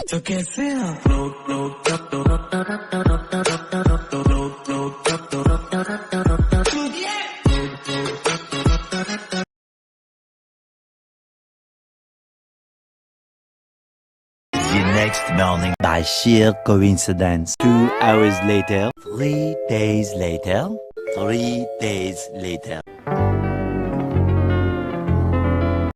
तो कैसे आप The next morning, by sheer coincidence, 2 hours later, 3 days later, 3 days later,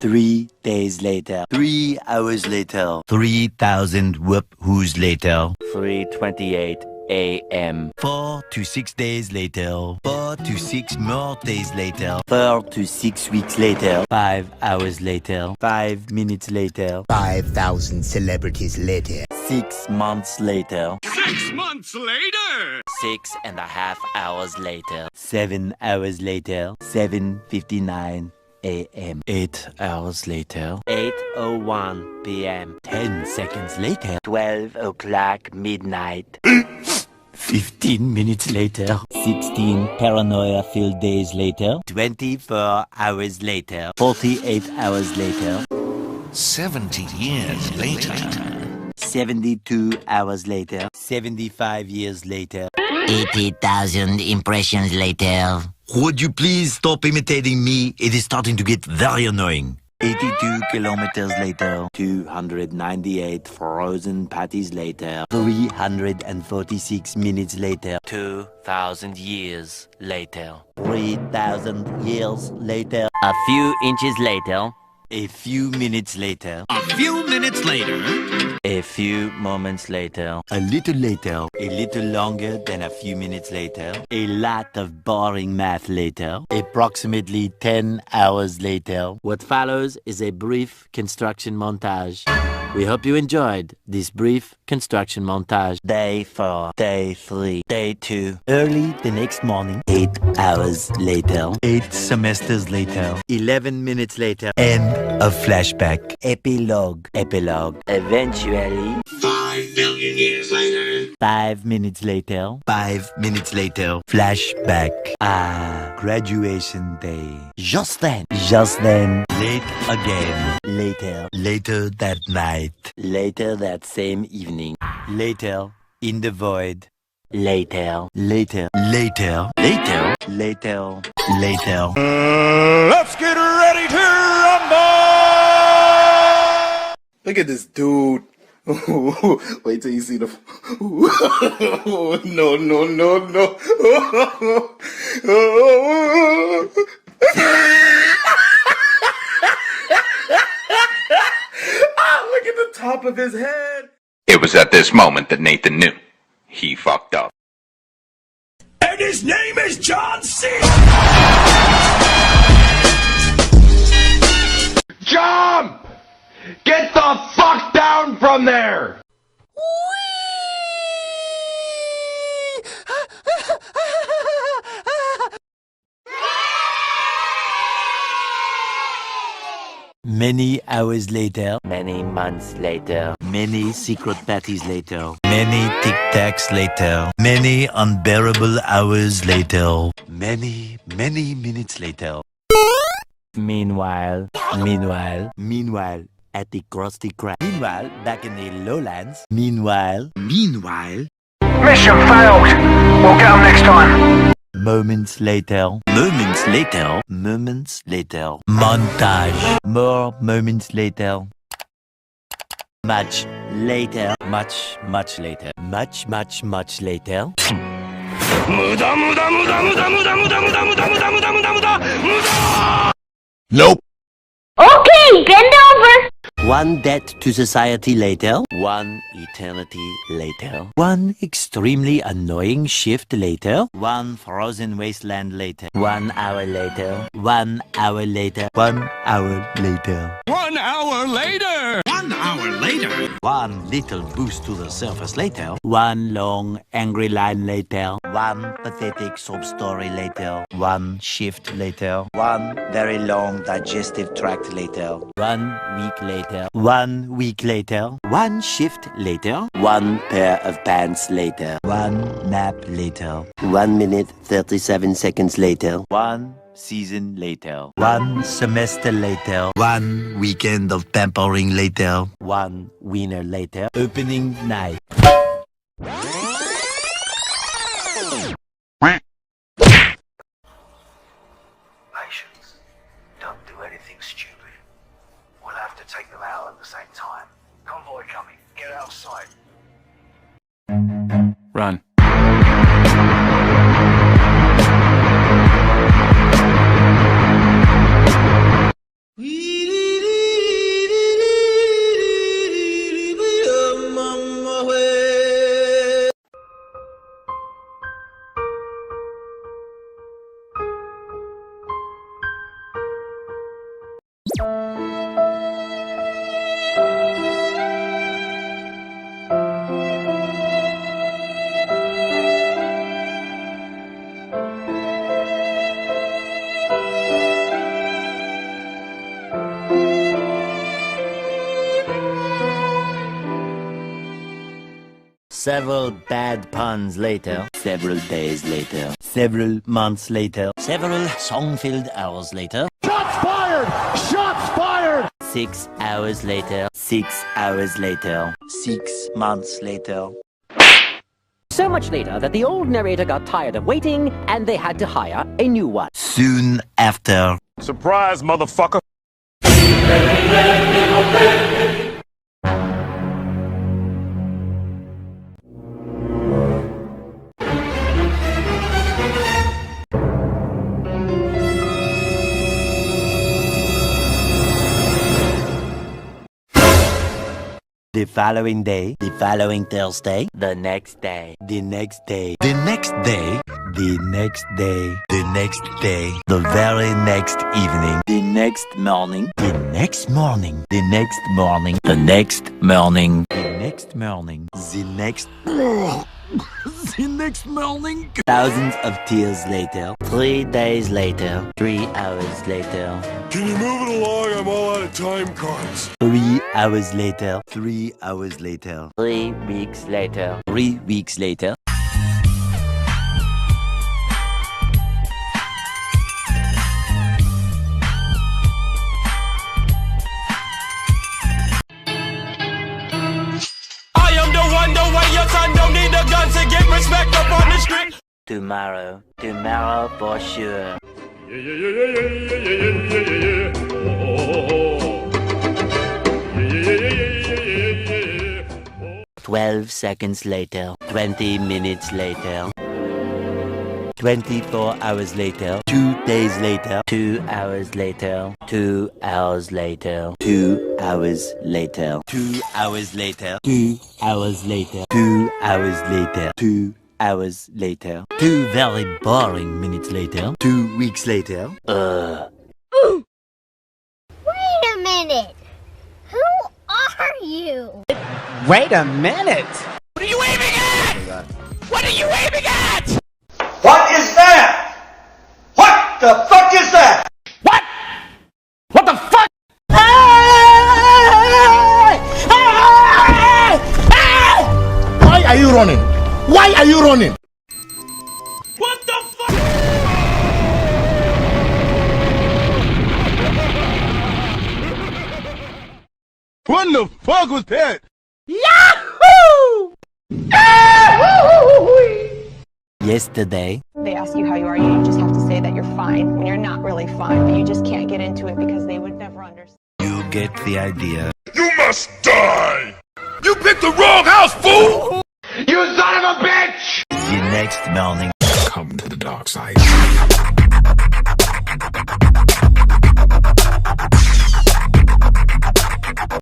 3 days later, 3 hours later, 3,000 whoop-whoos later, 3:28 a.m. 4 to 6 days later, 4 to 6 more days later, 4 to 6 weeks later, 5 hours later, 5 minutes later, 5,000 celebrities later. 6 months later, 6 months later! 6.5 hours later, 7 hours later, 7:59 a.m. 8 hours later, 8:01 p.m. 10 seconds later, 12 o'clock midnight. 15 minutes later, 16 paranoia-filled days later, 24 hours later, 48 hours later, 70 years later. 72 hours later, 75 years later, 80,000 impressions later. Would you please stop imitating me? It is starting to get very annoying. 82 kilometers later, 298 frozen patties later, 346 minutes later, 2,000 years later, 3,000 years later, a few inches later, a few minutes later, A few minutes later, a few moments later, a little longer than a few minutes later, a lot of boring math later, approximately 10 hours later. What follows is a brief construction montage. We hope you enjoyed this brief construction montage. Day 4, day 3, day 2. Early the next morning, 8 hours later, 8 semesters later, 11 minutes later, end of flashback. Epilogue. Eventually, 5 million years later. 5 minutes later, 5 minutes later, flashback. Graduation day. Just then, late again. Later that night. Later that same evening. Later in the void. Later. Let's get ready to rumble! Look at this dude. Wait till you see the. No. Look at the top of his head. It was at this moment that Nathan knew. He fucked up. And his name is John C. Jump! Get the fuck down from there! Many hours later, many months later, many secret parties later, many tic-tacs later, many unbearable hours later, many minutes later. Meanwhile, at the KRUSTY KRAB. Meanwhile, back in the lowlands. Meanwhile. Mission failed. We'll get them next time. Moments later. Montage. More moments later. Much later. Much later. Much later. Nope. Okay, bend over. One debt to society later. One eternity later. One extremely annoying shift later. One frozen wasteland later. 1 hour later. 1 hour later. 1 hour later. 1 hour later! 1 hour later! One little boost to the surface later. One long angry line later. One pathetic sob story later. One shift later. One very long digestive tract later. 1 week later. 1 week later. One shift later. One pair of pants later. One nap later. 1 minute 37 seconds later. 1 season later. 1 semester later. 1 weekend of pampering later. 1 winner later. Opening night. Patience. Don't do anything stupid. We'll have to take them out at the same time. Convoy coming. Get outside. Run. Several bad puns later. Several days later. Several months later. Several song-filled hours later. Shots fired! Shots fired! 6 hours later. 6 hours later. 6 months later. So much later that the old narrator got tired of waiting and they had to hire a new one. Soon after. Surprise, motherfucker! The following day, the following Thursday, the next day, the next day, the next day, the next day, the next day, the very next evening, the next morning, the next morning, the next morning, the next morning, the next morning, the next the next morning. Thousands of tears later, 3 days later, 3 hours later. Can you move it along? I'm all out of time cards. 3 hours later, 3 hours later, 3 weeks later, 3 weeks later. I am the one, the way your son don't need a gun to get respect up on the street. Tomorrow, tomorrow for sure. 12 seconds later, 20 minutes later, 24 hours later, 2 days later, 2 hours later, 2 hours later, 2 hours later, 2 hours later, 2 hours later, 2 hours later, 2 hours later, 2 very boring minutes later, 2 weeks later. Wait a minute. Who are you? Wait a minute! What are you aiming at? What are you aiming at? What is that? What the fuck is that? What? What the fuck? Why are you running? Why are you running? What the fuck? What the fuck was that? Yahoo! Yesterday, They ask you how you are, you just have to say that you're fine when you're not really fine, but you just can't get into it because they would never understand. you get the idea. You must die! You picked the wrong house, fool! You son of a bitch! The next morning. Come to the dark side.